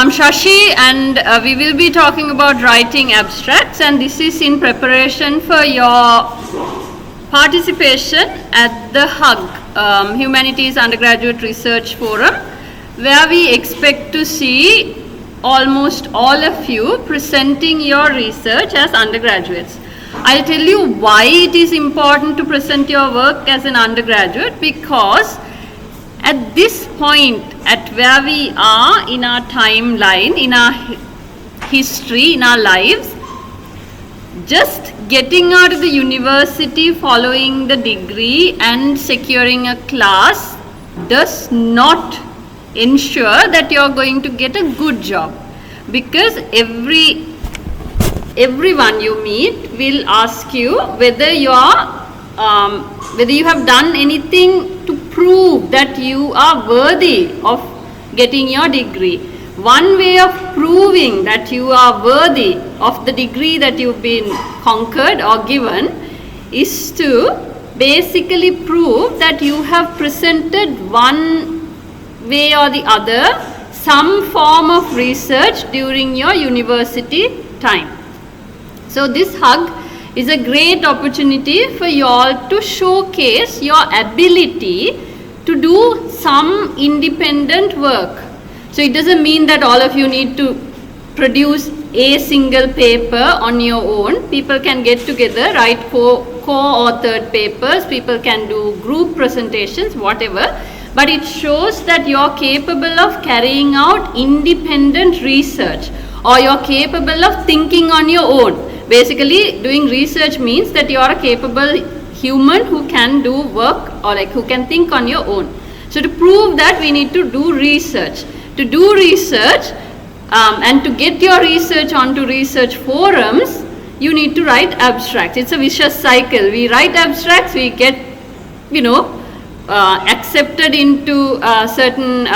I'm Shashi, and we will be talking about writing abstracts, and this is in preparation for your participation at the HUG, Humanities Undergraduate Research Forum, where we expect to see almost all of you presenting your research as undergraduates. I'll tell you why it is important to present your work as an undergraduate, because at this point, at where we are in our timeline, in our history, in our lives, just getting out of the university, following the degree and securing a class does not ensure that you're going to get a good job, because everyone you meet will ask you whether you have done anything to prove that you are worthy of getting your degree. One way of proving that you are worthy of the degree that you've been conquered or given is to basically prove that you have presented one way or the other some form of research during your university time. So this HUG is a great opportunity for you all to showcase your ability to do some independent work. So it doesn't mean that all of you need to produce a single paper on your own. People can get together, write co-authored papers, people can do group presentations, whatever. But it shows that you're capable of carrying out independent research, or you're capable of thinking on your own. Basically, doing research means that you are a capable human who can do work, or who can think on your own. So to prove that, we need to do research. To do research and to get your research onto research forums, you need to write abstracts. It's a vicious cycle. We write abstracts, we get, accepted into certain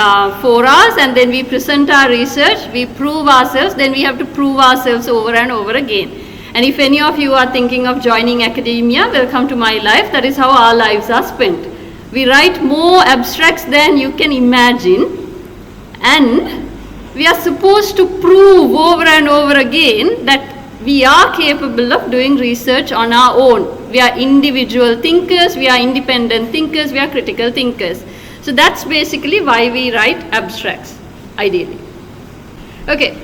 forums, and then we present our research, we prove ourselves, then we have to prove ourselves over and over again. And if any of you are thinking of joining academia, welcome to my life. That is how our lives are spent. We write more abstracts than you can imagine, and we are supposed to prove over and over again that we are capable of doing research on our own. We are individual thinkers, we are independent thinkers, we are critical thinkers. So that's basically why we write abstracts, ideally. Okay.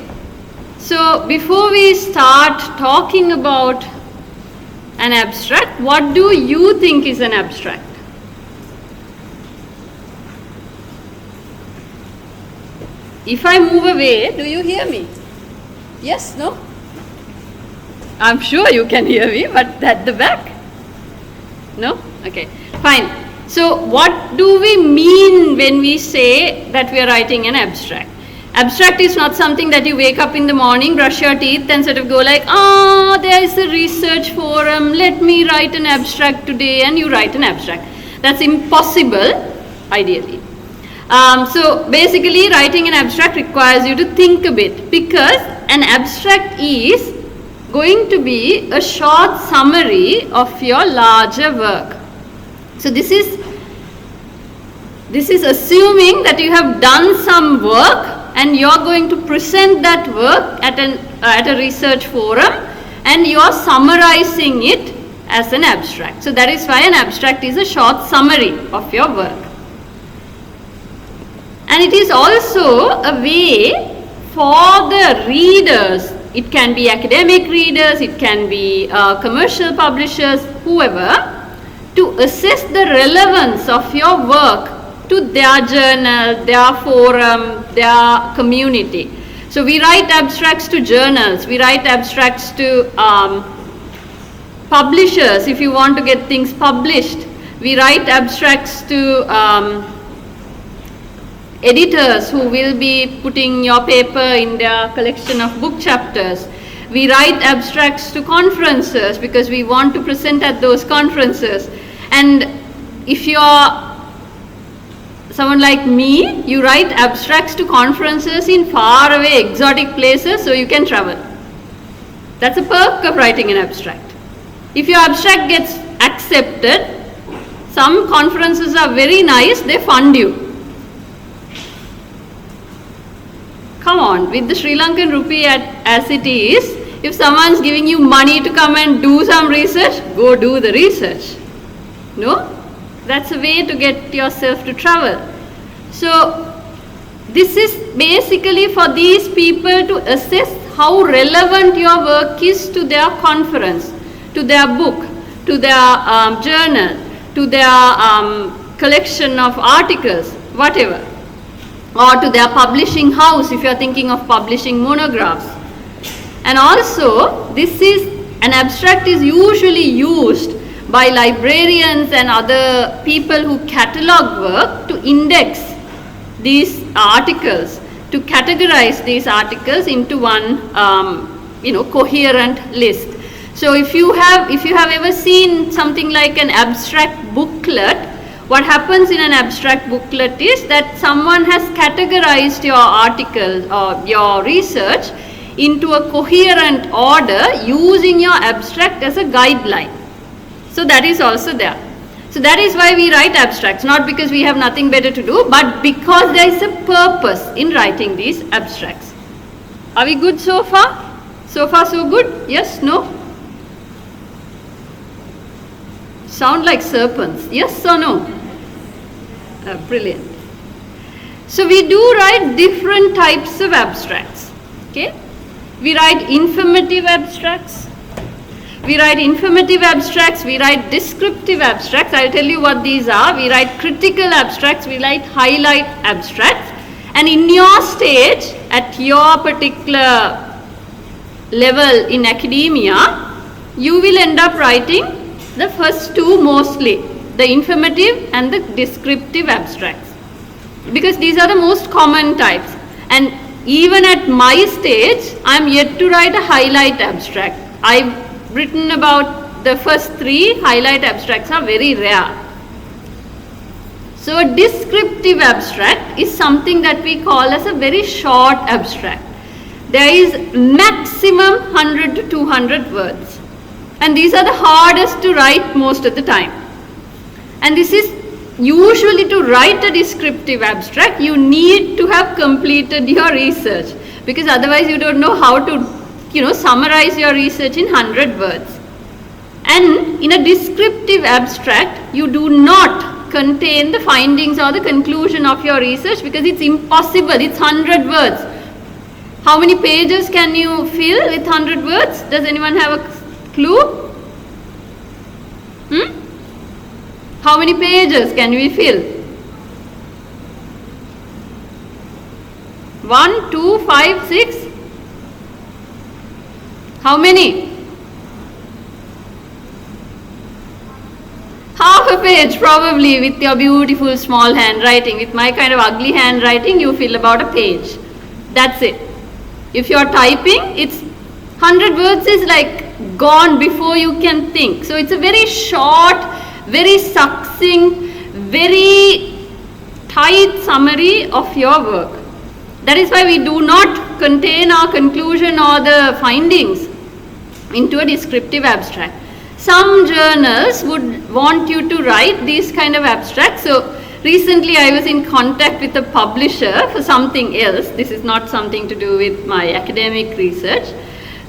So before we start talking about an abstract, what do you think is an abstract? If I move away, do you hear me? Yes? No? I'm sure you can hear me, but at the back? No? Okay, fine. So what do we mean when we say that we are writing an abstract? Abstract is not something that you wake up in the morning, brush your teeth and sort of go like, there is a research forum, let me write an abstract today, and you write an abstract. That's impossible, ideally. So basically, writing an abstract requires you to think a bit, because an abstract is going to be a short summary of your larger work. So this is assuming that you have done some work and you are going to present that work at a research forum, and you are summarizing it as an abstract. So that is why an abstract is a short summary of your work. And it is also a way for the readers, it can be academic readers, it can be commercial publishers, whoever, to assess the relevance of your work to their journal, their forum, their community. So we write abstracts to journals, we write abstracts to publishers if you want to get things published. We write abstracts to editors who will be putting your paper in their collection of book chapters. We write abstracts to conferences because we want to present at those conferences. And if you're someone like me, you write abstracts to conferences in far away exotic places so you can travel. That's a perk of writing an abstract. If your abstract gets accepted, some conferences are very nice, they fund you. come on, with the Sri Lankan rupee as it is, if someone's giving you money to come and do some research, go do the research. No? That's a way to get yourself to travel. So, this is basically for these people to assess how relevant your work is to their conference, to their book, to their journal, to their collection of articles, whatever, or to their publishing house if you are thinking of publishing monographs. And also, an abstract is usually used by librarians and other people who catalog work to index these articles, to categorize these articles into one coherent list. So if you have ever seen something like an abstract booklet, what happens in an abstract booklet is that someone has categorized your article or your research into a coherent order using your abstract as a guideline. So that is also there. So that is why we write abstracts, not because we have nothing better to do, but because there is a purpose in writing these abstracts. Are we good so far? So far so good? Yes? No? Sound like serpents. Yes or no? Brilliant. So we do write different types of abstracts. Okay? We write informative abstracts. We write informative abstracts, we write descriptive abstracts. I'll tell you what these are. We write critical abstracts, we write highlight abstracts. And in your stage, at your particular level in academia, you will end up writing the first two mostly, the informative and the descriptive abstracts. Because these are the most common types. And even at my stage, I'm yet to write a highlight abstract. I've written about the first three. Highlight abstracts are very rare. So a descriptive abstract is something that we call as a very short abstract. There is maximum 100 to 200 words. And these are the hardest to write most of the time. And this is usually, to write a descriptive abstract, you need to have completed your research, because otherwise you don't know how to summarize your research in 100 words. And in a descriptive abstract, you do not contain the findings or the conclusion of your research, because it's impossible. It's 100 words. How many pages can you fill with 100 words? Does anyone have a clue? How many pages can we fill? 1, 2, 5, 6? How many? Half a page probably, with your beautiful small handwriting. With my kind of ugly handwriting, you fill about a page. That's it. If you are typing, it's 100 words is like gone before you can think. So it's a very short, very succinct, very tight summary of your work. That is why we do not contain our conclusion or the findings into a descriptive abstract. Some journals would want you to write these kind of abstracts. So recently I was in contact with a publisher for something else. This is not something to do with my academic research.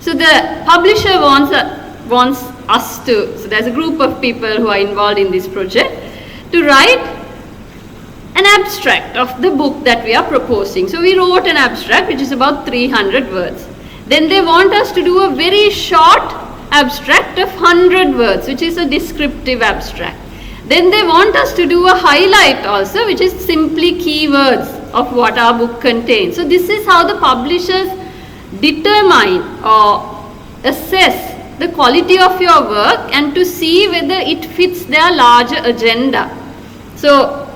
So the publisher wants us to, so there's a group of people who are involved in this project, to write an abstract of the book that we are proposing. So we wrote an abstract which is about 300 words. Then they want us to do a very short abstract of 100 words, which is a descriptive abstract. Then they want us to do a highlight also, which is simply keywords of what our book contains. So this is how the publishers determine or assess the quality of your work and to see whether it fits their larger agenda. So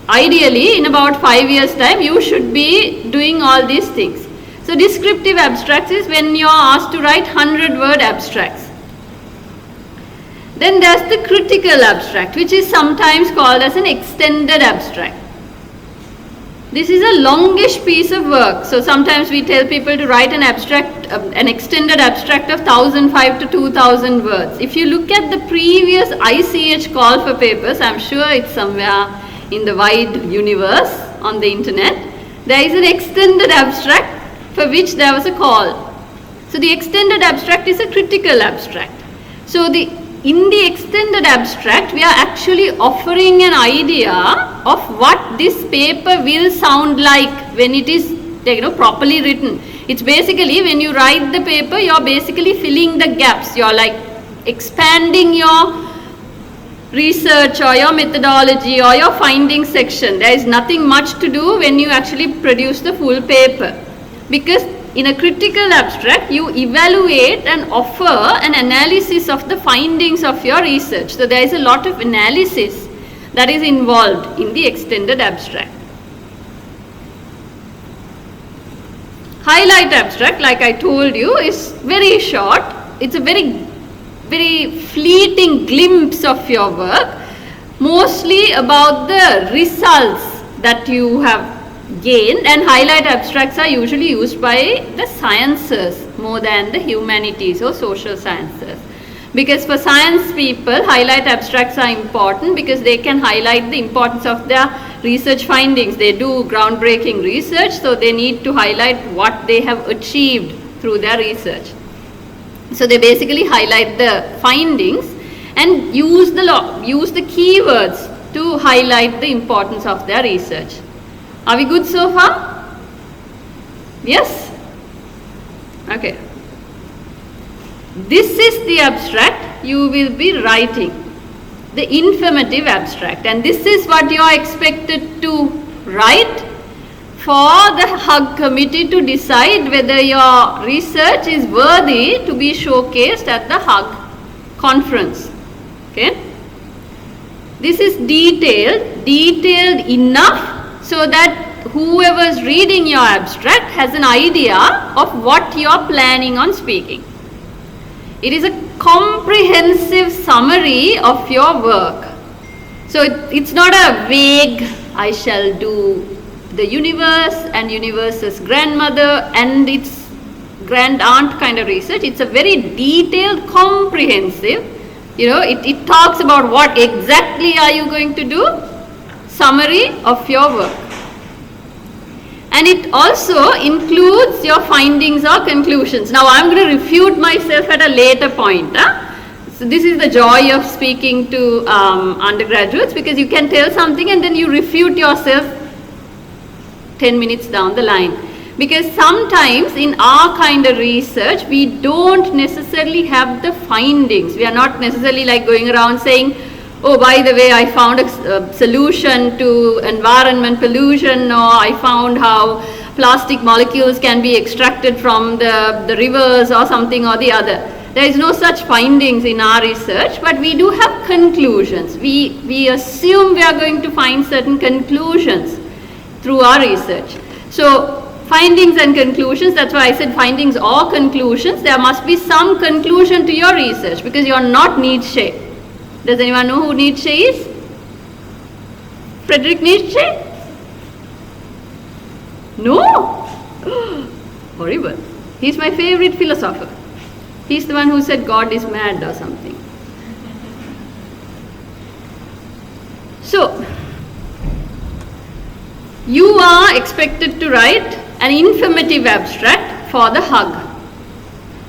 ideally, in about 5 years' time, you should be doing all these things. So descriptive abstracts is when you are asked to write 100-word abstracts. Then there's the critical abstract, which is sometimes called as an extended abstract. This is a longish piece of work. So sometimes we tell people to write an abstract, an extended abstract of 1,005 to 2,000 words. If you look at the previous ICH call for papers, I'm sure it's somewhere in the wide universe on the internet. there is an extended abstract for which there was a call. So the extended abstract is a critical abstract. So in the extended abstract, we are actually offering an idea of what this paper will sound like when it is properly written. It's basically, when you write the paper, you're basically filling the gaps. You're like expanding your research or your methodology or your findings section. There is nothing much to do when you actually produce the full paper, because in a critical abstract, you evaluate and offer an analysis of the findings of your research. So there is a lot of analysis that is involved in the extended abstract. Highlight abstract, like I told you, is very short. It's a very fleeting glimpse of your work, mostly about the results that you have gained, and highlight abstracts are usually used by the sciences more than the humanities or social sciences. Because for science people, highlight abstracts are important because they can highlight the importance of their research findings. They do groundbreaking research, so they need to highlight what they have achieved through their research. So they basically highlight the findings and use the keywords to highlight the importance of their research. Are we good so far? Yes? Okay. This is the abstract you will be writing, the informative abstract, and this is what you are expected to write for the HUG committee to decide whether your research is worthy to be showcased at the HUG conference. Okay? This is detailed enough so that whoever is reading your abstract has an idea of what you are planning on speaking. It is a comprehensive summary of your work. So it's not a vague, I shall do the universe and universe's grandmother and its grand aunt kind of research. It's a very detailed, comprehensive, it talks about what exactly are you going to do, summary of your work. And it also includes your findings or conclusions. Now I'm going to refute myself at a later point. So this is the joy of speaking to undergraduates, because you can tell something and then you refute yourself 10 minutes down the line. Because sometimes in our kind of research, we don't necessarily have the findings. We are not necessarily like going around saying, oh, by the way, I found a solution to environment pollution, or I found how plastic molecules can be extracted from the rivers or something or the other. There is no such findings in our research, but we do have conclusions. We assume we are going to find certain conclusions through our research. So findings and conclusions, that's why I said findings or conclusions. There must be some conclusion to your research, because you are not Nietzsche. Does anyone know who Nietzsche is? Friedrich Nietzsche? No? Horrible. He's my favorite philosopher. He's the one who said God is mad or something. So, you are expected to write an informative abstract for the HUG.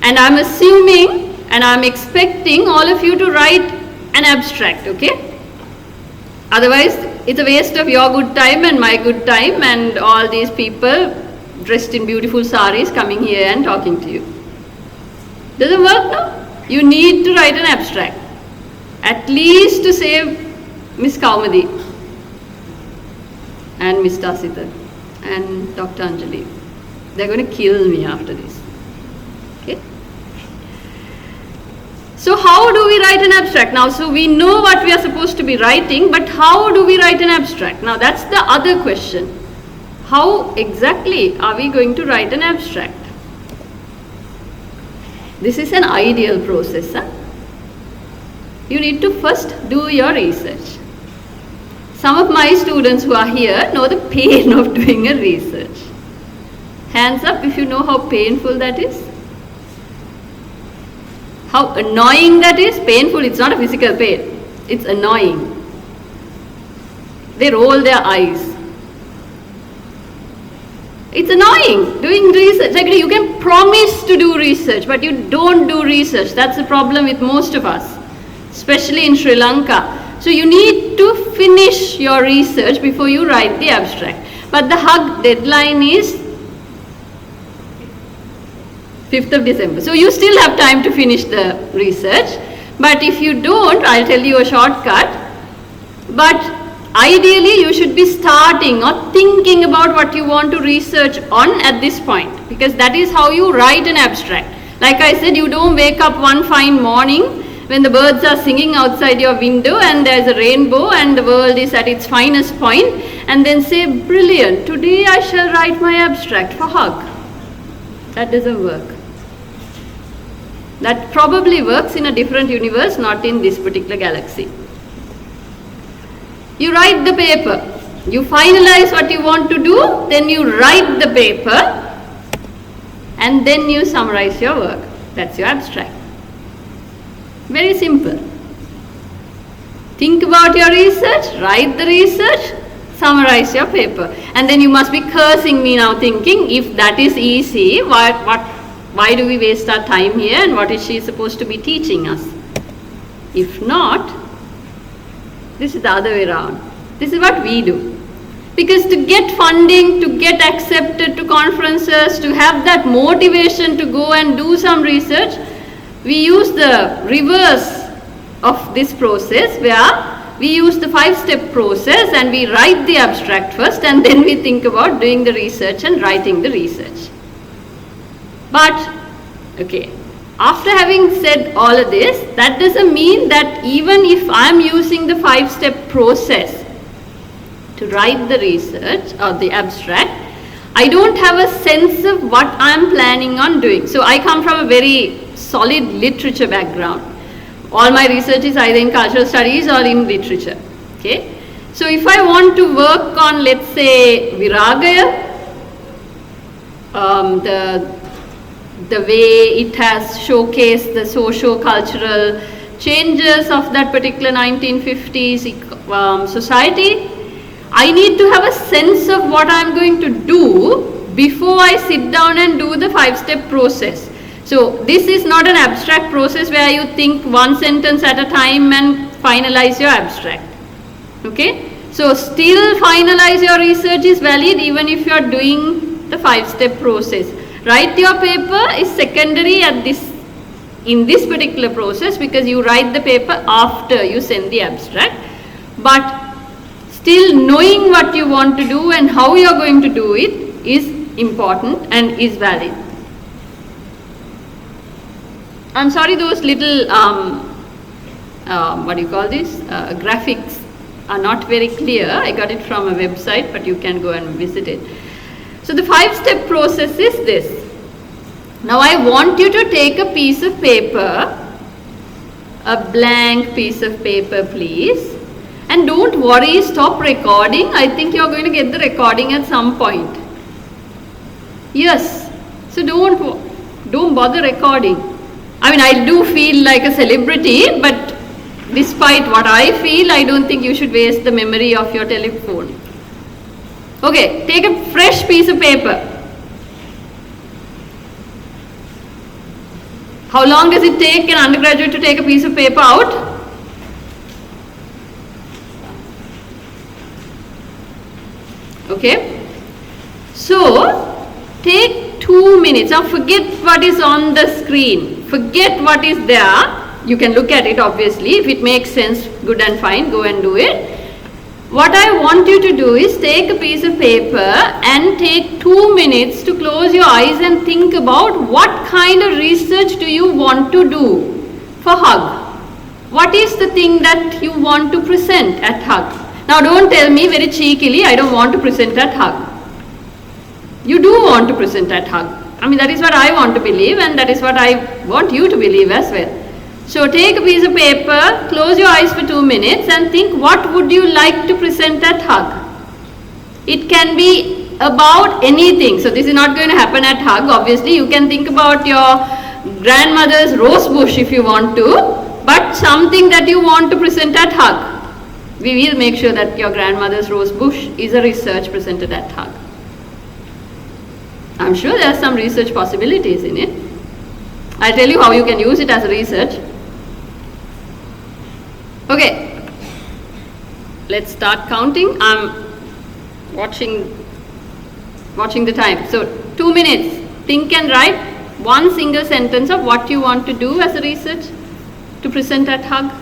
And I'm assuming and I'm expecting all of you to write an abstract, okay? Otherwise, it's a waste of your good time and my good time and all these people dressed in beautiful saris coming here and talking to you. Doesn't work now? You need to write an abstract. At least to save Miss Kaumadi and Miss Tasita and Dr. Anjali. They're going to kill me after this. Okay? So how do we write an abstract? Now, so we know what we are supposed to be writing, but how do we write an abstract? Now, that's the other question. How exactly are we going to write an abstract? This is an ideal process. You need to first do your research. Some of my students who are here know the pain of doing a research. Hands up if you know how painful that is. How annoying that is. Painful, it's not a physical pain. It's annoying. They roll their eyes. It's annoying doing research. Like you can promise to do research, but you don't do research. That's the problem with most of us, especially in Sri Lanka. So you need to finish your research before you write the abstract. But the HUG deadline is 5th of December. So you still have time to finish the research. But if you don't, I'll tell you a shortcut. But ideally, you should be starting or thinking about what you want to research on at this point, because that is how you write an abstract. Like I said, you don't wake up one fine morning when the birds are singing outside your window and there's a rainbow and the world is at its finest point, and then say, brilliant, today I shall write my abstract for HUG. That doesn't work. That probably works in a different universe, not in this particular galaxy. You write the paper, you finalize what you want to do, then you write the paper, and then you summarize your work. That's your abstract. Very simple. Think about your research, write the research, summarize your paper. And then you must be cursing me now thinking, if that is easy, why do we waste our time here and what is she supposed to be teaching us? If not, this is the other way around. This is what we do. Because to get funding, to get accepted to conferences, to have that motivation to go and do some research, we use the reverse of this process, where we use the 5-step process and we write the abstract first and then we think about doing the research and writing the research. But, okay, after having said all of this, that doesn't mean that even if I'm using the 5-step process to write the research or the abstract, I don't have a sense of what I'm planning on doing. So I come from a very solid literature background. All my research is either in cultural studies or in literature. Okay? So if I want to work on, let's say, Viragaya, the way it has showcased the socio-cultural changes of that particular 1950s society, I need to have a sense of what I'm going to do before I sit down and do the 5-step process. So this is not an abstract process where you think one sentence at a time and finalize your abstract. Okay? So still finalize your research is valid even if you are doing the 5-step process. Write your paper is secondary in this particular process because you write the paper after you send the abstract. But still knowing what you want to do and how you are going to do it is important and is valid. I'm sorry, those little, graphics are not very clear. I got it from a website, but you can go and visit it. So the 5-step process is this. Now I want you to take a piece of paper, a blank piece of paper please, and don't worry, stop recording. I think you're going to get the recording at some point. Yes, so don't bother recording. I mean, I do feel like a celebrity, but despite what I feel, I don't think you should waste the memory of your telephone. Okay, take a fresh piece of paper. How long does it take an undergraduate to take a piece of paper out? Okay, so take 2 minutes. Now forget what is on the screen. Forget what is there. You can look at it obviously. If it makes sense, good and fine, go and do it. What I want you to do is take a piece of paper and take 2 minutes to close your eyes and think about what kind of research do you want to do for HUG. What is the thing that you want to present at HUG? Now don't tell me very cheekily, I don't want to present at HUG. You do want to present at HUG. I mean, that is what I want to believe and that is what I want you to believe as well. So take a piece of paper, close your eyes for 2 minutes and think what would you like to present at HUG. It can be about anything. So this is not going to happen at HUG. Obviously, you can think about your grandmother's rose bush if you want to, but something that you want to present at HUG. We will make sure that your grandmother's rose bush is a research presented at HUG. I'm sure there are some research possibilities in it. I'll tell you how you can use it as research. Okay, let's start counting. I'm watching the time. So 2 minutes. Think and write one single sentence of what you want to do as a research to present at HUG.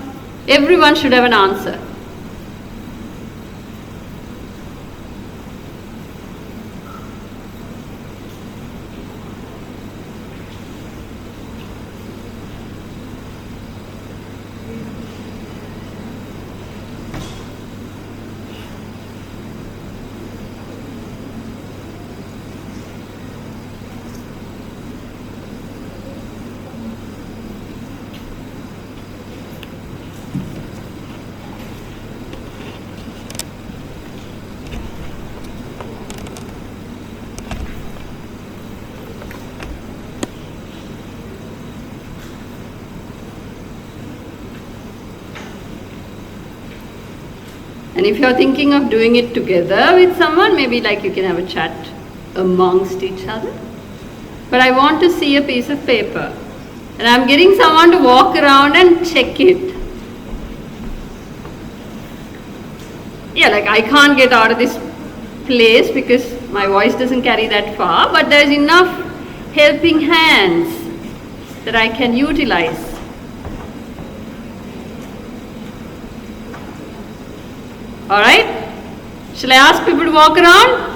Everyone should have an answer. And if you're thinking of doing it together with someone, maybe like you can have a chat amongst each other. But I want to see a piece of paper. And I'm getting someone to walk around and check it. Yeah, like I can't get out of this place because my voice doesn't carry that far, but there's enough helping hands that I can utilize. Alright? Shall I ask people to walk around?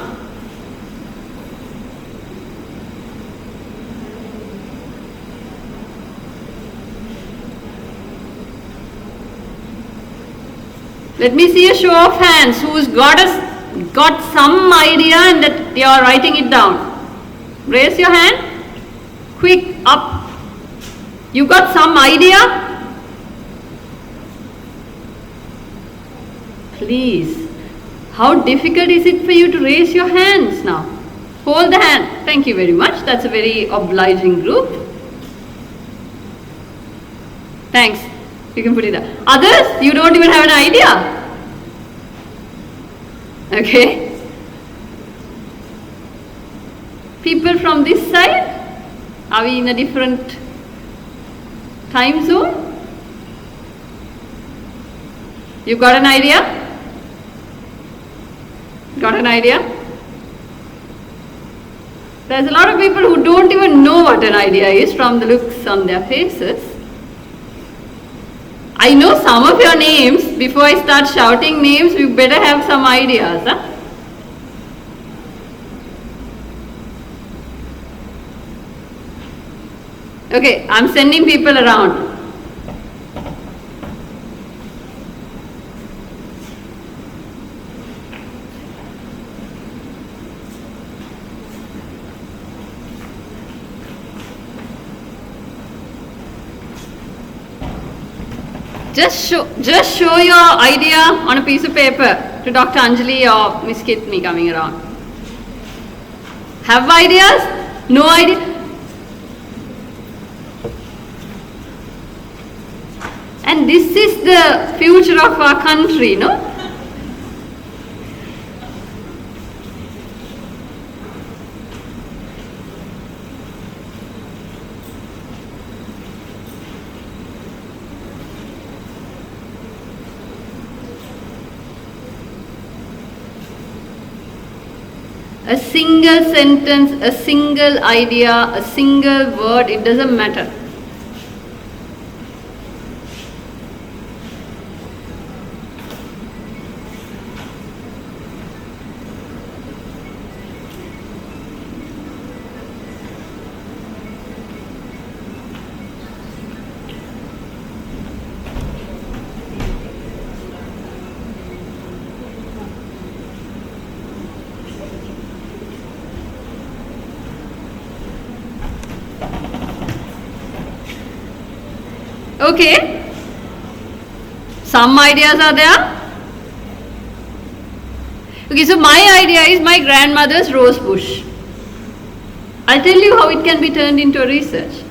Let me see a show of hands who's got some idea and that they are writing it down. Raise your hand. Quick, up. You got some idea? Please. How difficult is it for you to raise your hands now? Hold the hand. Thank you very much. That's a very obliging group. Thanks. You can put it up. Others, you don't even have an idea. Okay. People from this side, are we in a different time zone? You got an idea? Got an idea? There's a lot of people who don't even know what an idea is from the looks on their faces. I know some of your names. Before I start shouting names, we better have some ideas. Huh? Okay, I'm sending people around. Just show your idea on a piece of paper to Dr. Anjali or Miss Kitni coming around. Have ideas? No idea? And this is the future of our country, no? A single sentence, a single idea, a single word, it doesn't matter. Okay, some ideas are there. Okay, so my idea is my grandmother's rose bush. I'll tell you how it can be turned into a research.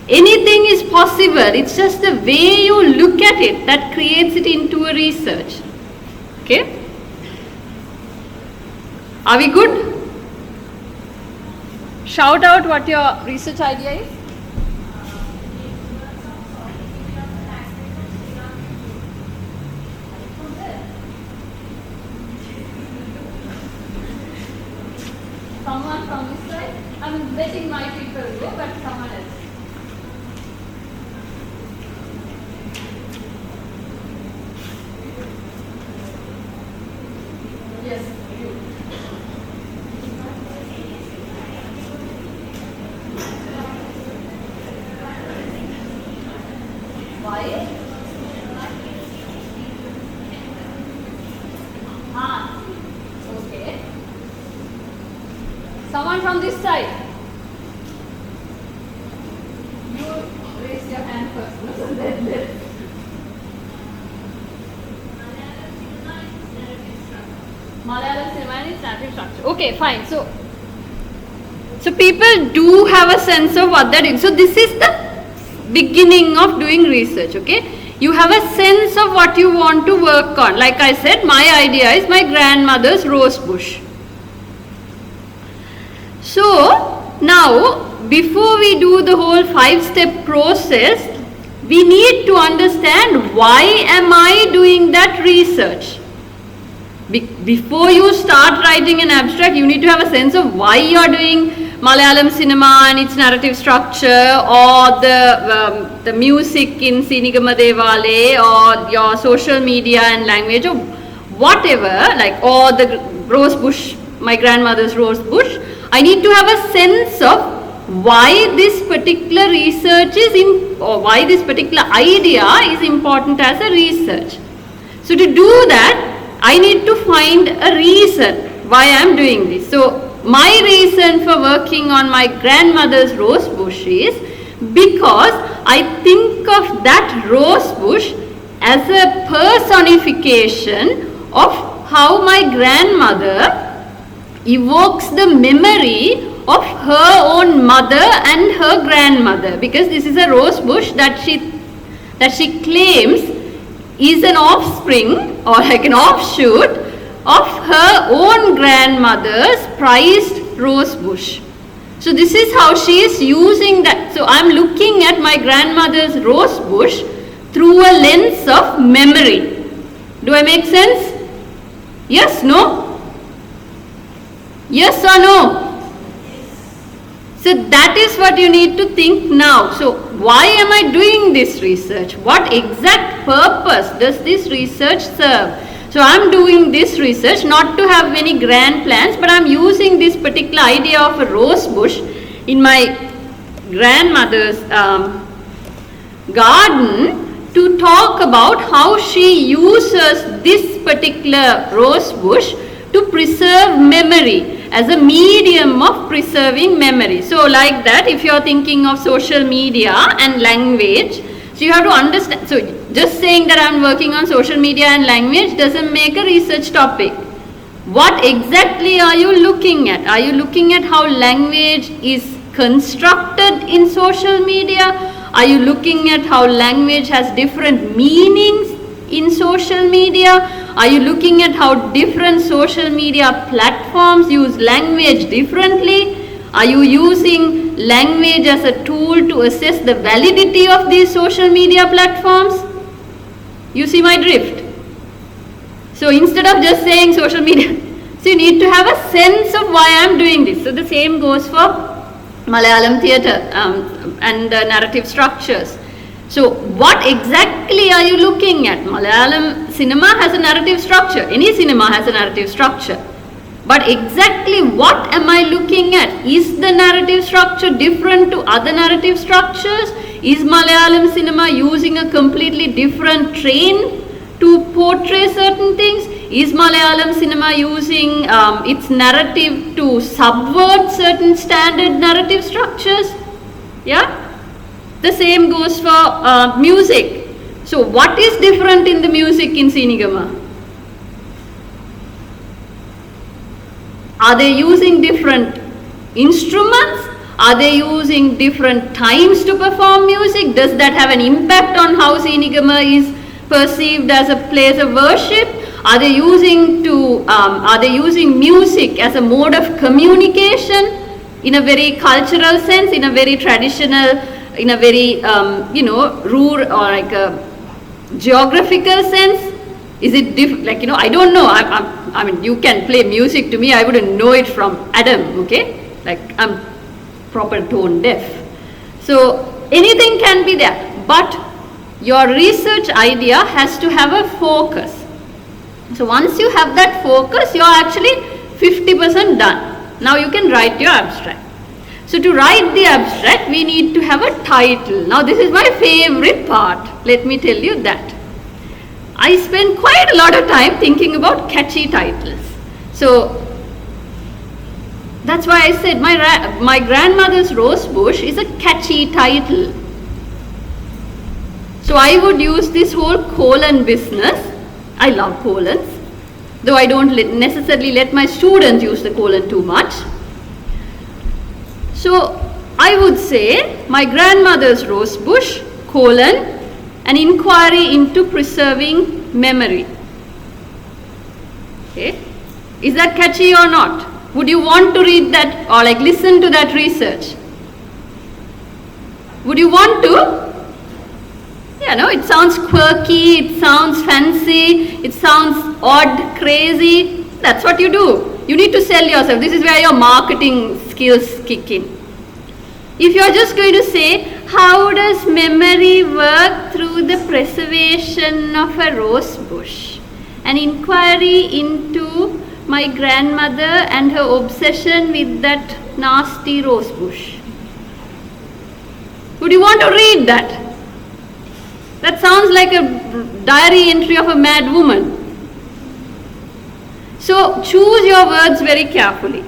Anything is possible, it's just the way you look at it that creates it into a research. Okay? Are we good? shout out what your research idea is. Someone from this side? I'm letting my people go, but someone else. Yes, you. Why? Okay. Someone from this side. You raise your hand first. Malayalam cinema is narrative structure. Okay, fine. So people do have a sense of what they're doing. So this is the beginning of doing research, okay? You have a sense of what you want to work on. Like I said, my idea is my grandmother's rose bush. So now, before we do the whole 5-step process, we need to understand why am I doing that research. Before you start writing an abstract, you need to have a sense of why you are doing Malayalam cinema and its narrative structure, or the music in Sinigama Devale, or your social media and language, or whatever, like, or the rose bush, my grandmother's rose bush. I need to have a sense of why this particular research is or why this particular idea is important as a research. So to do that, I need to find a reason why I am doing this. So my reason for working on my grandmother's rose bush is because I think of that rose bush as a personification of how my grandmother evokes the memory of her own mother and her grandmother, because this is a rose bush that she claims is an offspring or like an offshoot of her own grandmother's prized rose bush. So this is how she is using that. So I am looking at my grandmother's rose bush through a lens of memory. Do I make sense? Yes, no? Yes or no? So that is what you need to think now. So why am I doing this research? What exact purpose does this research serve? So I am doing this research not to have any grand plans, but I am using this particular idea of a rose bush in my grandmother's garden to talk about how she uses this particular rose bush to preserve memory, as a medium of preserving memory. So like that, if you are thinking of social media and language, so you have to understand. So just saying that I am working on social media and language doesn't make a research topic. What exactly are you looking at? Are you looking at how language is constructed in social media? Are you looking at how language has different meanings in social media? Are you looking at how different social media platforms use language differently? Are you using language as a tool to assess the validity of these social media platforms? You see my drift? So instead of just saying social media, so you need to have a sense of why I am doing this. So the same goes for Malayalam theatre and narrative structures. So what exactly are you looking at? Malayalam cinema has a narrative structure. Any cinema has a narrative structure. But exactly what am I looking at? Is the narrative structure different to other narrative structures? Is Malayalam cinema using a completely different train to portray certain things? Is Malayalam cinema using its narrative to subvert certain standard narrative structures? Yeah? The same goes for music. So what is different in the music in Sinigama? Are they using different instruments? Are they using different times to perform music? Does that have an impact on how Sinigama is perceived as a place of worship? Are they using music as a mode of communication in a very cultural sense, in a very traditional, in a very, rural or like a geographical sense? Is it like, I don't know. I mean, you can play music to me, I wouldn't know it from Adam, okay? Like, I'm proper tone deaf. So, anything can be there. But your research idea has to have a focus. So, once you have that focus, you're actually 50% done. Now, you can write your abstract. So, to write the abstract, we need to have a title. Now, this is my favorite part. Let me tell you that. I spend quite a lot of time thinking about catchy titles. So, that's why I said my grandmother's rose bush is a catchy title. So, I would use this whole colon business. I love colons, though I don't necessarily let my students use the colon too much. So, I would say my grandmother's rose bush, colon, an inquiry into preserving memory. Okay, is that catchy or not? Would you want to read that or like listen to that research? Would you want to? Yeah, no, it sounds quirky, it sounds fancy, it sounds odd, crazy. That's what you do. You need to sell yourself. This is where your marketing skills kick in. If you're just going to say, how does memory work through the preservation of a rose bush? An inquiry into my grandmother and her obsession with that nasty rose bush. Would you want to read that? That sounds like a diary entry of a mad woman. So choose your words very carefully.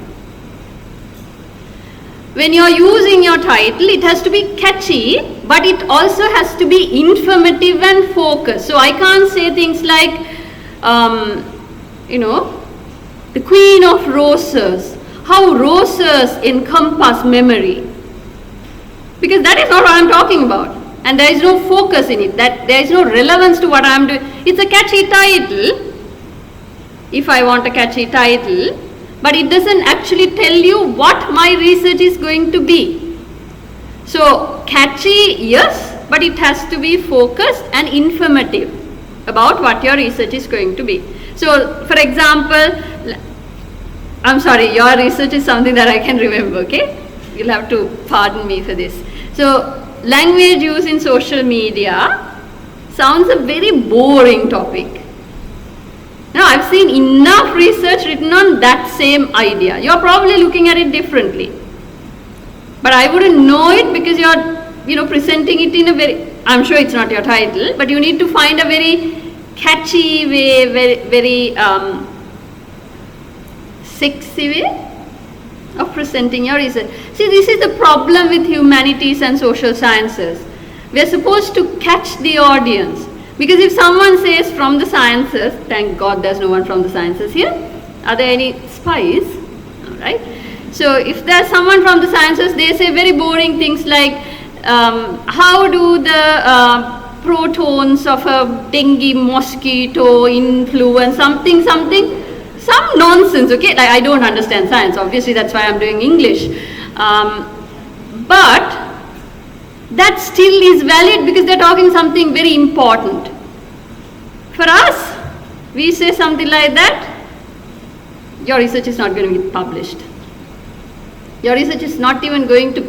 When you are using your title, it has to be catchy, but it also has to be informative and focused. So I can't say things like, the Queen of Roses, how roses encompass memory. Because that is not what I'm talking about. And there is no focus in it, that there is no relevance to what I'm doing. It's a catchy title, if I want a catchy title, but it doesn't actually tell you what my research is going to be. So, catchy, yes, but it has to be focused and informative about what your research is going to be. So, for example, I'm sorry, your research is something that I can remember, okay? You'll have to pardon me for this. So, language use in social media sounds a very boring topic. Now, I've seen enough research written on that same idea. You're probably looking at it differently. But I wouldn't know it because you're, presenting it in a very, I'm sure it's not your title, but you need to find a very catchy way, very sexy way of presenting your research. See, this is the problem with humanities and social sciences. We are supposed to catch the audience. Because if someone says from the sciences, thank God there's no one from the sciences here. Are there any spies? Alright. So if there's someone from the sciences, they say very boring things like, how do the protons of a dengue mosquito influence something, some nonsense, okay? Like, I don't understand science, obviously that's why I'm doing English. But that still is valid because they're talking something very important. For us, we say something like that, your research is not going to be published. Your research is not even going to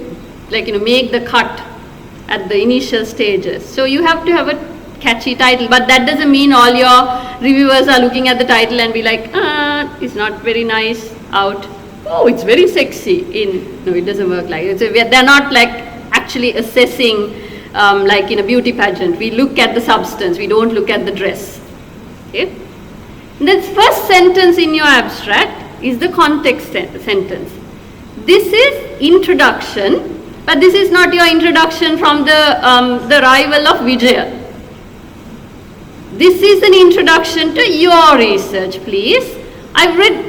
make the cut at the initial stages. So you have to have a catchy title, but that doesn't mean all your reviewers are looking at the title and be like, it's not very nice, out. Oh, it's very sexy, in. No, it doesn't work like it. So they're not like actually assessing like in a beauty pageant. We look at the substance, we don't look at the dress. Okay? The first sentence in your abstract is the context sentence. This is introduction, but this is not your introduction from the rival of Vijaya. This is an introduction to your research, please. I've read,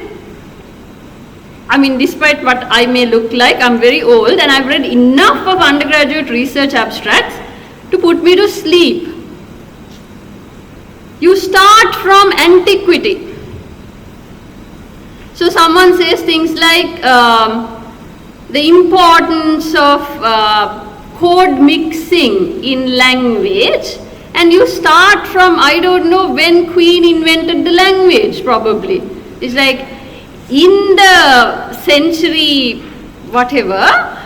despite what I may look like, I'm very old and I've read enough of undergraduate research abstracts to put me to sleep. You start from antiquity. So someone says things like, the importance of code mixing in language, and you start from, I don't know when Queen invented the language, probably. It's like in the century whatever,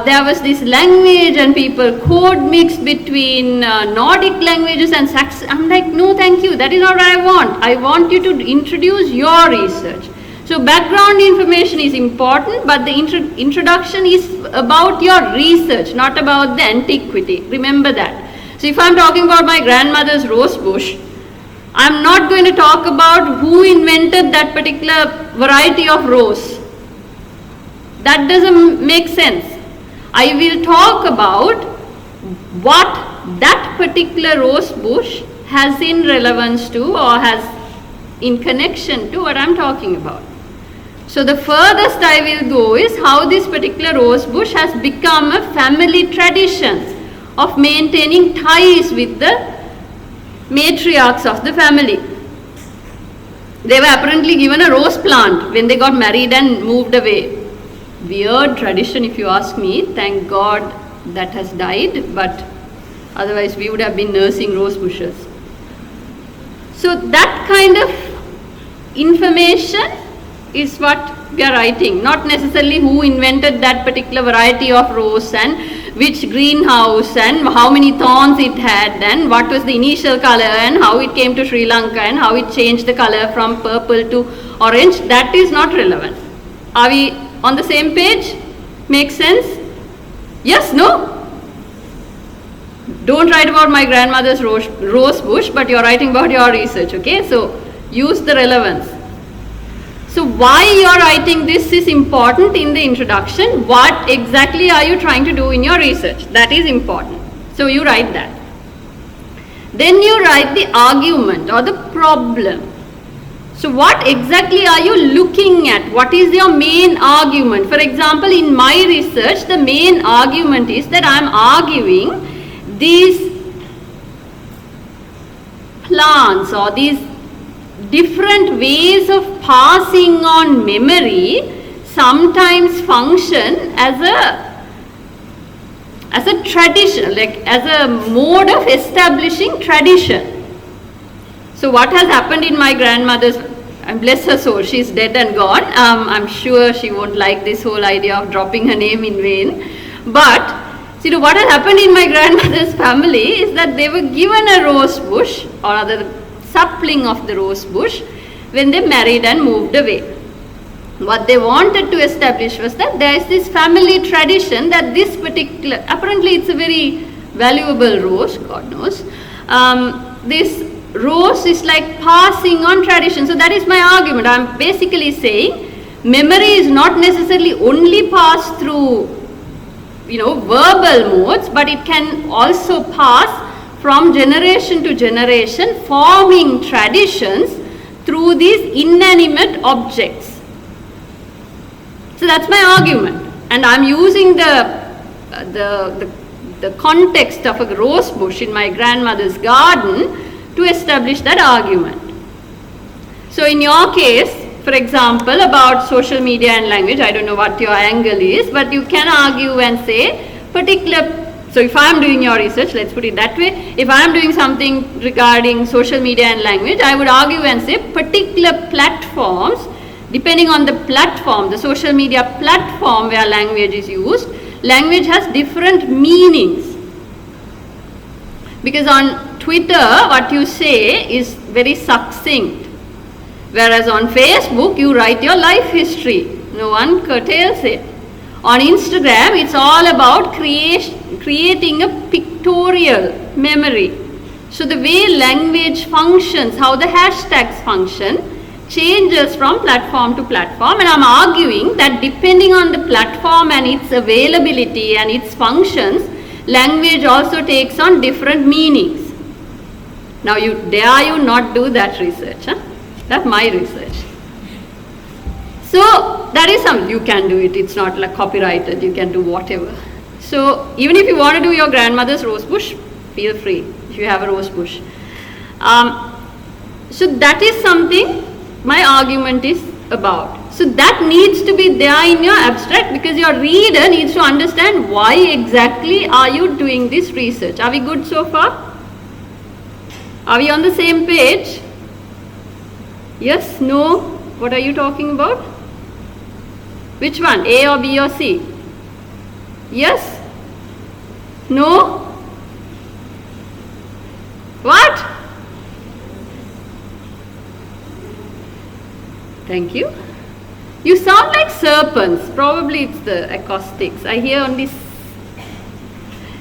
there was this language and people code mixed between Nordic languages and Saxon. I'm like, no thank you, that is not what I want. I want you to introduce your research. So background information is important, but the introduction is about your research, not about the antiquity. Remember that. So if I'm talking about my grandmother's rose bush, I'm not going to talk about who invented that particular variety of rose. That doesn't make sense. I will talk about what that particular rose bush has in relevance to or has in connection to what I'm talking about. So the furthest I will go is how this particular rose bush has become a family tradition of maintaining ties with the matriarchs of the family. They were apparently given a rose plant when they got married and moved away. Weird tradition if you ask me. Thank God that has died, but otherwise we would have been nursing rose bushes. So that kind of information is what we are writing, not necessarily who invented that particular variety of rose and which greenhouse and how many thorns it had and what was the initial color and how it came to Sri Lanka and how it changed the color from purple to orange. That is not relevant. Are we on the same page? Makes sense? Yes? No? Don't write about my grandmother's rose bush, but you're writing about your research, okay? So use the relevance. So why you're writing this is important in the introduction. What exactly are you trying to do in your research? That is important. So you write that. Then you write the argument or the problem. So what exactly are you looking at? What is your main argument? For example, in my research, the main argument is that I'm arguing these plants or these different ways of passing on memory sometimes function as a tradition, like as a mode of establishing tradition. So what has happened in my grandmother's, and bless her soul, she's dead and gone. I'm sure she won't like this whole idea of dropping her name in vain. But see, what has happened in my grandmother's family is that they were given a rose bush or other sapling of the rose bush when they married and moved away. What they wanted to establish was that there is this family tradition that this particular, apparently it's a very valuable rose, God knows, this rose is like passing on tradition. So that is my argument. I'm basically saying memory is not necessarily only passed through, verbal modes, but it can also pass from generation to generation, forming traditions through these inanimate objects. So that's my argument, and I'm using the context of a rose bush in my grandmother's garden to establish that argument. So in your case, for example, about social media and language, I don't know what your angle is, but you can argue and say so if I am doing your research, let's put it that way, if I am doing something regarding social media and language, I would argue and say particular platforms, depending on the platform, the social media platform where language is used, language has different meanings. Because on Twitter, what you say is very succinct. Whereas on Facebook, you write your life history. No one curtails it. On Instagram, it's all about creating a pictorial memory. So the way language functions, how the hashtags function, changes from platform to platform, and I'm arguing that depending on the platform and its availability and its functions, language also takes on different meanings. Now dare you not do that research, huh? That's my research. So that is something, you can do it, it's not like copyrighted, you can do whatever. So even if you want to do your grandmother's rose bush, feel free if you have a rose bush. So that is something my argument is about. So that needs to be there in your abstract, because your reader needs to understand why exactly are you doing this research. Are we good so far? Are we on the same page? Yes? No? What are you talking about? Which one? A or B or C? Yes? No? What? Thank you. You sound like serpents. Probably it's the acoustics. I hear only.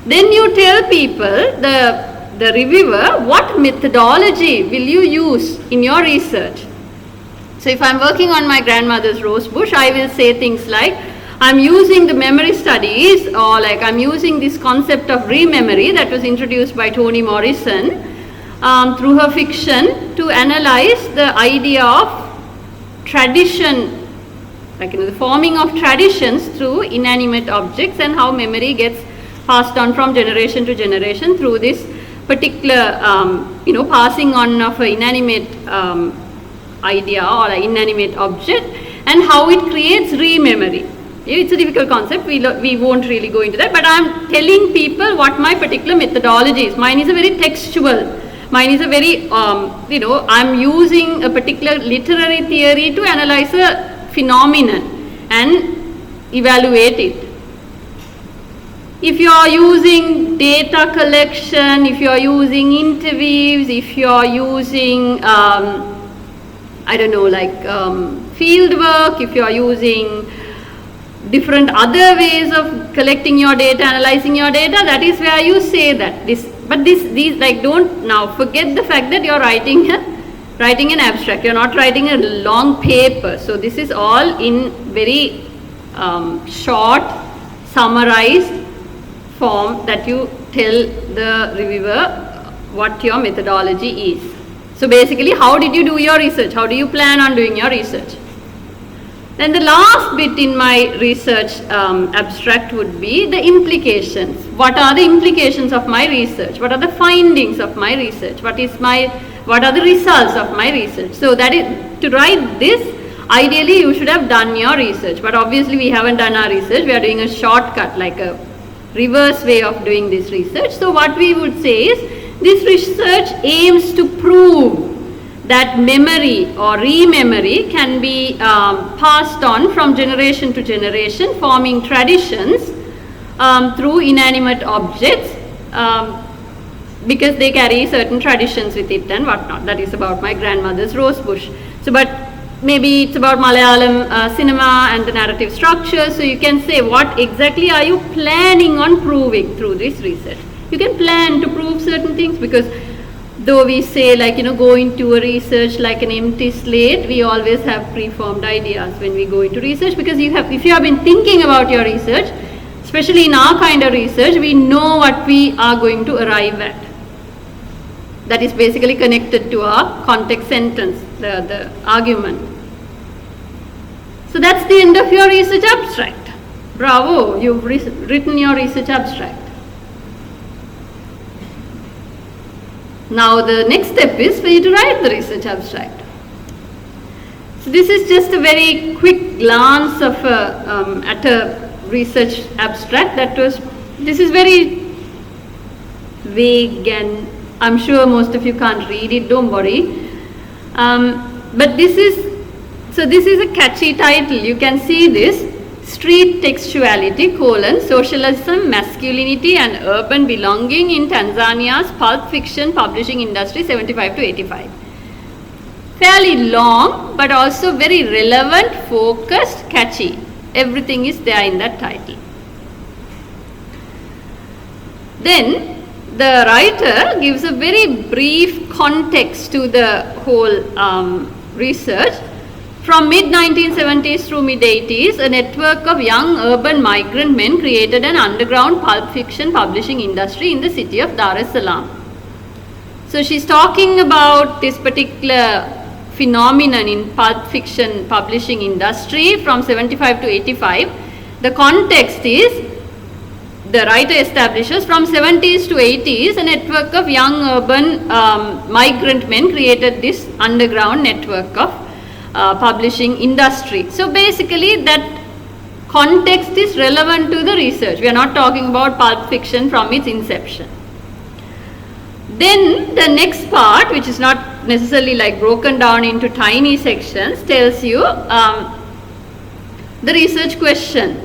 Then you tell people, the reviewer, what methodology will you use in your research? So if I'm working on my grandmother's rose bush, I will say things like, I'm using the memory studies, or like I'm using this concept of rememory that was introduced by Toni Morrison through her fiction to analyze the idea of tradition, like the forming of traditions through inanimate objects, and how memory gets passed on from generation to generation through this particular, passing on of an inanimate idea or an inanimate object, and how it creates rememory. It's a difficult concept, we won't really go into that, but I'm telling people what my particular methodology is. Mine is a very textual. Mine is a very, I'm using a particular literary theory to analyze a phenomenon and evaluate it. If you are using data collection, if you are using interviews, if you are using, field work, if you are using different other ways of collecting your data, analyzing your data, that is where you say that this. But these don't now forget the fact that you're writing an abstract. You're not writing a long paper. So this is all in very short, summarized form that you tell the reviewer what your methodology is. So basically, how did you do your research? How do you plan on doing your research? Then the last bit in my research abstract would be the implications. What are the implications of my research? What are the findings of my research? What are the results of my research? So that is, to write this, ideally you should have done your research, but obviously we haven't done our research. We are doing a shortcut, like a reverse way of doing this research. So what we would say is, this research aims to prove that memory or rememory can be passed on from generation to generation, forming traditions through inanimate objects, because they carry certain traditions with it and whatnot. That is about my grandmother's rose bush. So, but maybe it's about Malayalam cinema and the narrative structure. So you can say, what exactly are you planning on proving through this research? You can plan to prove certain things, because though we say go into a research like an empty slate, we always have preformed ideas when we go into research, because if you have been thinking about your research, especially in our kind of research, we know what we are going to arrive at. That is basically connected to our context sentence, the argument. So that's the end of your research abstract. Bravo, you've written your research abstract. Now the next step is for you to write the research abstract. So this is just a very quick glance of at a research abstract. This is very vague, and I'm sure most of you can't read it, don't worry. But this is a catchy title. You can see this: Street Textuality, Socialism, Masculinity and Urban Belonging in Tanzania's Pulp Fiction Publishing Industry 75 to 85. Fairly long, but also very relevant, focused, catchy. Everything is there in that title. Then the writer gives a very brief context to the whole research. From mid-1970s through mid-80s, a network of young urban migrant men created an underground pulp fiction publishing industry in the city of Dar es Salaam. So she's talking about this particular phenomenon in pulp fiction publishing industry from 75 to 85. The context is, the writer establishes, from 70s to 80s, a network of young urban migrant men created this underground network of publishing industry. So basically that context is relevant to the research. We are not talking about pulp fiction from its inception. Then the next part, which is not necessarily like broken down into tiny sections, tells you the research question.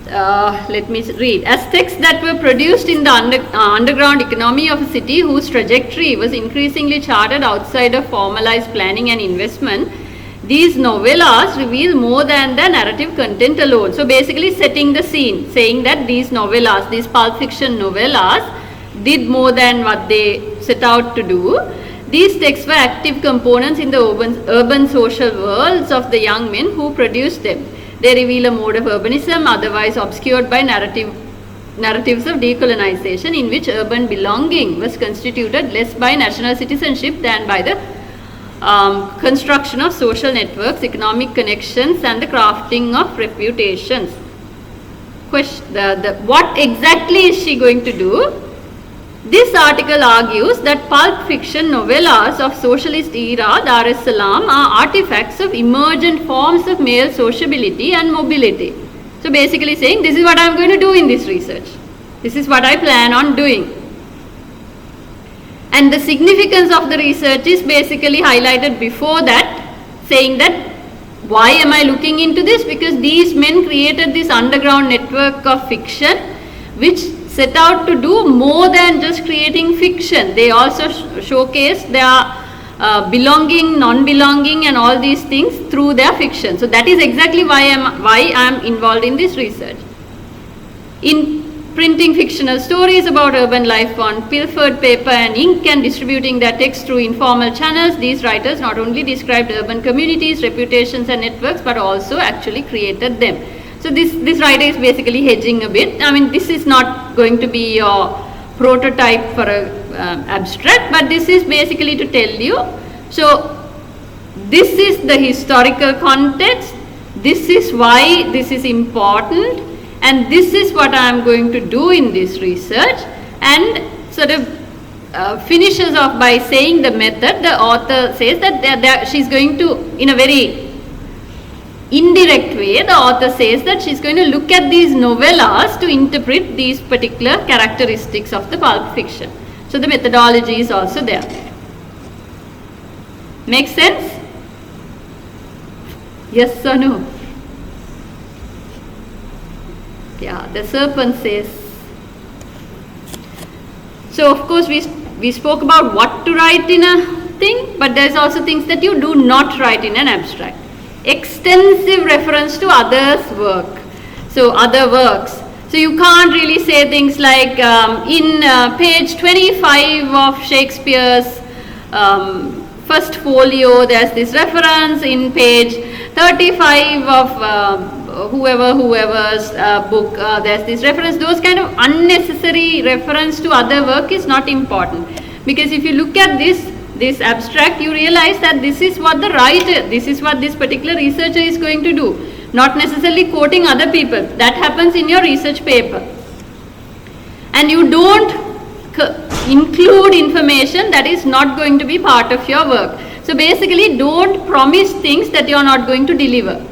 Let me read. As texts that were produced in the underground economy of a city whose trajectory was increasingly charted outside of formalized planning and investment, these novellas reveal more than the narrative content alone. So basically setting the scene, saying that these novellas, these pulp fiction novellas, did more than what they set out to do. These texts were active components in the urban social worlds of the young men who produced them. They reveal a mode of urbanism otherwise obscured by narratives of decolonization, in which urban belonging was constituted less by national citizenship than by the construction of social networks, economic connections, and the crafting of reputations. What exactly is she going to do? This article argues that pulp fiction novellas of socialist era Dar es Salaam are artifacts of emergent forms of male sociability and mobility. So basically saying, this is what I am going to do in this research. This is what I plan on doing. And the significance of the research is basically highlighted before that, saying that why am I looking into this? Because these men created this underground network of fiction which set out to do more than just creating fiction. They also showcase their belonging, non-belonging and all these things through their fiction. So that is exactly why I am involved in this research. In printing fictional stories about urban life on pilfered paper and ink and distributing their text through informal channels, these writers not only described urban communities, reputations and networks, but also actually created them. So this writer is basically hedging a bit. I mean, this is not going to be your prototype for an abstract, but this is basically to tell you, so this is the historical context, this is why this is important, and this is what I am going to do in this research, and sort of finishes off by saying the method. The author says that she's going to, in a very indirect way, the author says that she's going to look at these novellas to interpret these particular characteristics of the pulp fiction. So the methodology is also there. Make sense? Yes or no? Yeah, the serpent says. So of course we spoke about what to write in a thing, but there's also things that you do not write in an abstract. Extensive reference to others' work, so other works. So you can't really say things like in page 25 of Shakespeare's first folio there's this reference, in page 35 of whoever's book there's this reference. Those kind of unnecessary reference to other work is not important, because if you look at this abstract, you realize that this is what the writer, this is what this particular researcher is going to do, not necessarily quoting other people. That happens in your research paper. And you don't include information that is not going to be part of your work. So basically, don't promise things that you are not going to deliver.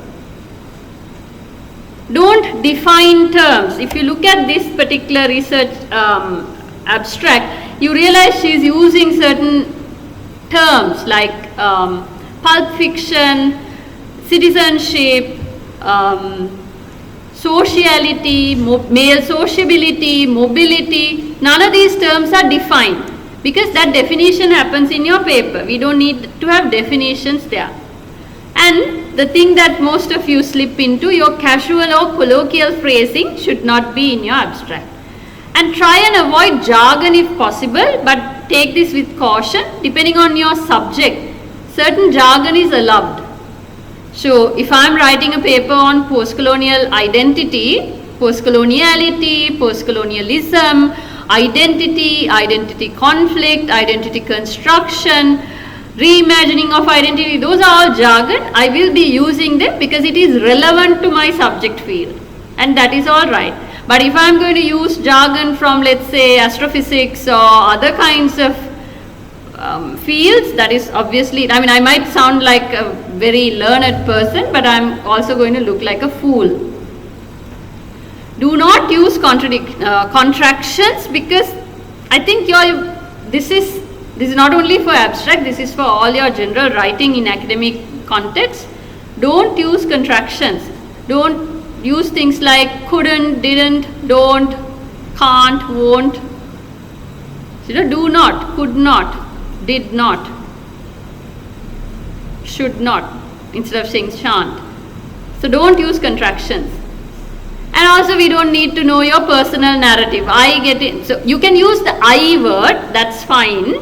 Don't define terms. If you look at this particular research abstract, you realize she is using certain terms like pulp fiction, citizenship, sociality, male sociability, mobility. None of these terms are defined, because that definition happens in your paper. We don't need to have definitions there. And the thing that most of you slip into, your casual or colloquial phrasing should not be in your abstract. And try and avoid jargon if possible, but take this with caution. Depending on your subject, certain jargon is allowed. So if I am writing a paper on post-colonial identity, post-coloniality, post-colonialism, identity conflict, identity construction, reimagining of identity, those are all jargon. I will be using them because it is relevant to my subject field, and that is all right. But if I am going to use jargon from, let's say, astrophysics or other kinds of fields, that is obviously, I mean, I might sound like a very learned person, but I'm also going to look like a fool. Do not use contractions, because I think this is not only for abstract, this is for all your general writing in academic context. Don't use contractions. Don't use things like couldn't, didn't, don't, can't, won't. Do not, could not, did not, should not, instead of saying shan't. So don't use contractions. And also we don't need to know your personal narrative. I get it. So you can use the I word, that's fine.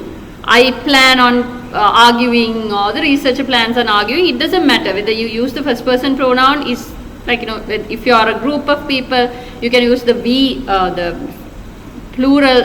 I plan on arguing, or the researcher plans on arguing. It doesn't matter whether you use the first person pronoun. Is like, if you are a group of people, you can use the we, the plural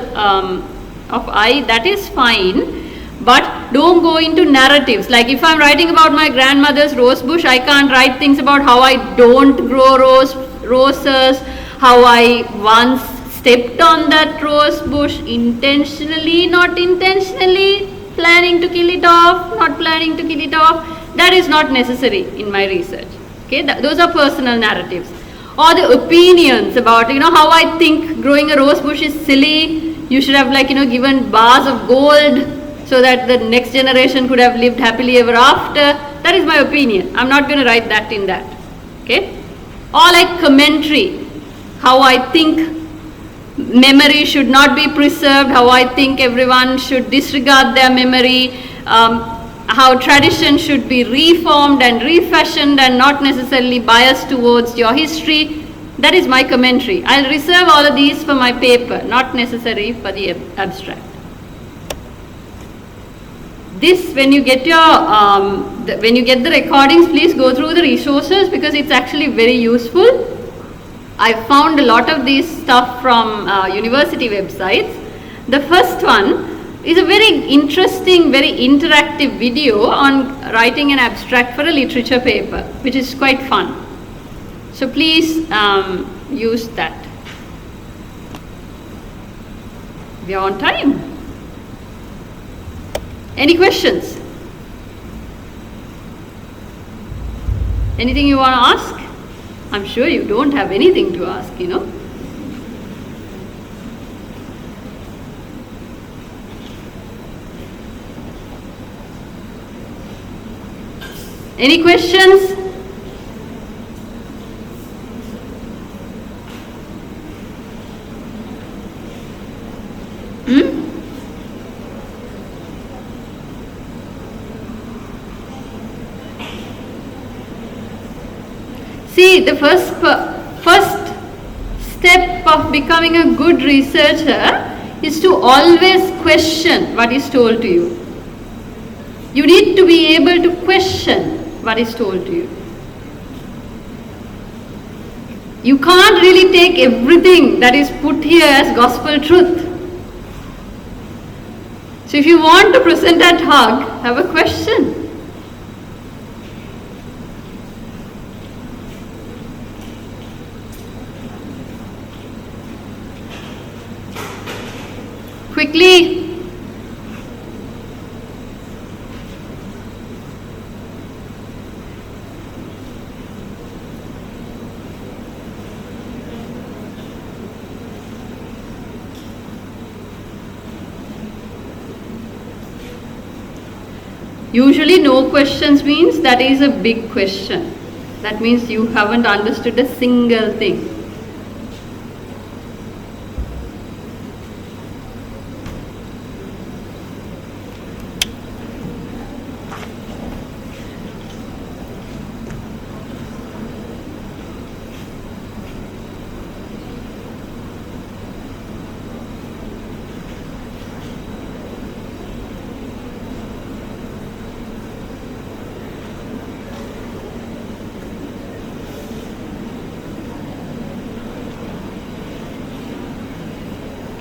of I, that is fine. But don't go into narratives. Like if I'm writing about my grandmother's rose bush, I can't write things about how I don't grow roses, how I once stepped on that rose bush intentionally, not intentionally, planning to kill it off, not planning to kill it off. That is not necessary in my research. Okay, those are personal narratives. Or the opinions about, how I think growing a rose bush is silly. You should have given bars of gold so that the next generation could have lived happily ever after. That is my opinion. I'm not going to write that in that. Okay? Or like commentary. How I think memory should not be preserved, how I think everyone should disregard their memory, how tradition should be reformed and refashioned and not necessarily biased towards your history. That is my commentary. I'll reserve all of these for my paper, not necessary for the abstract. This, when you get when you get the recordings, please go through the resources, because it's actually very useful. I found a lot of these stuff from university websites. The first one is a very interesting, very interactive video on writing an abstract for a literature paper, which is quite fun. So please use that. We are on time. Any questions? Anything you want to ask? I'm sure you don't have anything to ask, Any questions? See, the first step of becoming a good researcher is to always question what is told to you. You need to be able to question what is told to you. You can't really take everything that is put here as gospel truth. So if you want to present at HUG, have a question. Quickly. Usually no questions means that is a big question. That means you haven't understood a single thing.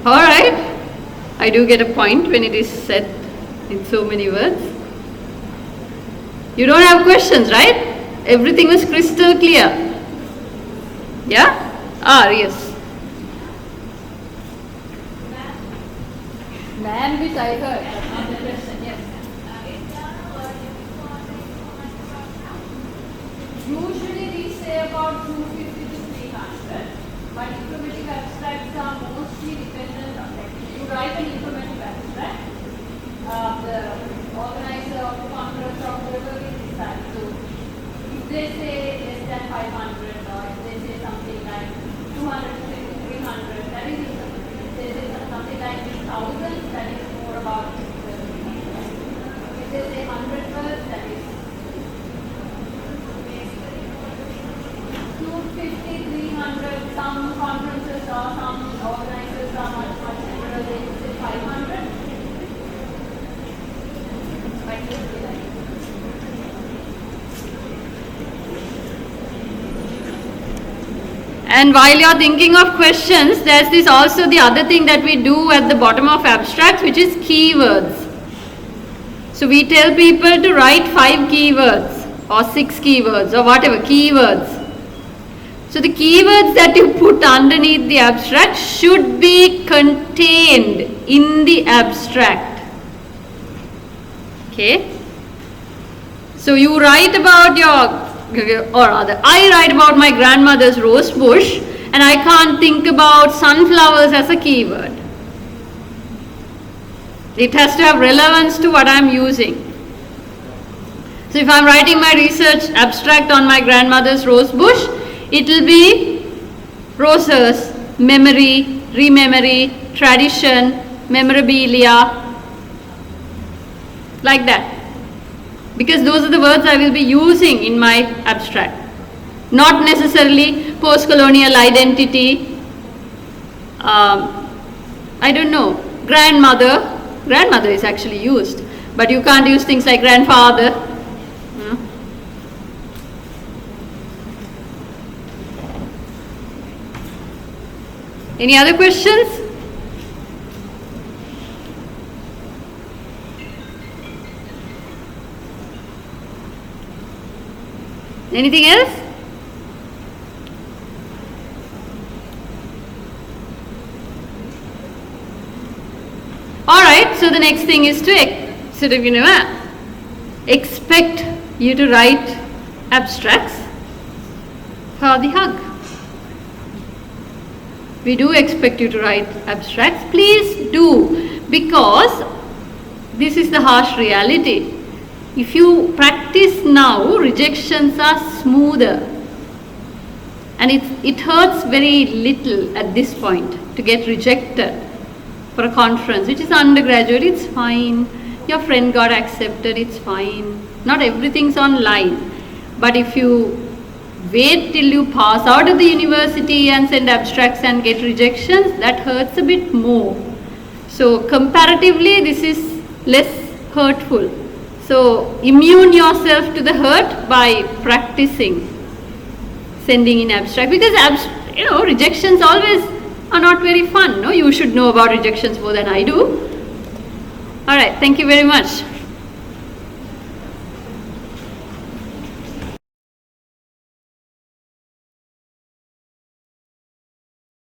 Alright, I do get a point when it is said in so many words. You don't have questions, right? Everything was crystal clear. Yeah? Yes. Land which I heard, but not the question. Usually we say about 250 to 300, but informative abstracts are mostly dependent on that. If you write an informative abstract, the organizer of the conference or whoever will decide. So if they say less than 500 or if they say something like 200 to 300, that is informative. If they say something like 1000, that is more about if they say 100 words, that is 250, 300, some conferences or some organizers are much liberal, they would say 500. And while you're thinking of questions, there's this also the other thing that we do at the bottom of abstracts, which is keywords. So we tell people to write 5 keywords or 6 keywords or whatever keywords. So the keywords that you put underneath the abstract should be contained in the abstract. Okay? So you write about I write about my grandmother's rose bush and I can't think about sunflowers as a keyword. It has to have relevance to what I'm using. So if I'm writing my research abstract on my grandmother's rose bush, it will be roses, memory, rememory, tradition, memorabilia, like that. Because those are the words I will be using in my abstract. Not necessarily post-colonial identity, I don't know, grandmother. Grandmother is actually used, but you can't use things like grandfather. Any other questions? Anything else? Alright, so the next thing is to expect you to write abstracts for the HUG. We do expect you to write abstracts. Please do, because this is the harsh reality. If you practice now, rejections are smoother. And it hurts very little at this point to get rejected for a conference, which is undergraduate, it's fine. Your friend got accepted, it's fine. Not everything's online. But if you wait till you pass out of the university and send abstracts and get rejections, that hurts a bit more. So comparatively, this is less hurtful. So immune yourself to the hurt by practicing sending in abstract, because rejections always are not very fun. No, you should know about rejections more than I do. All right, thank you very much.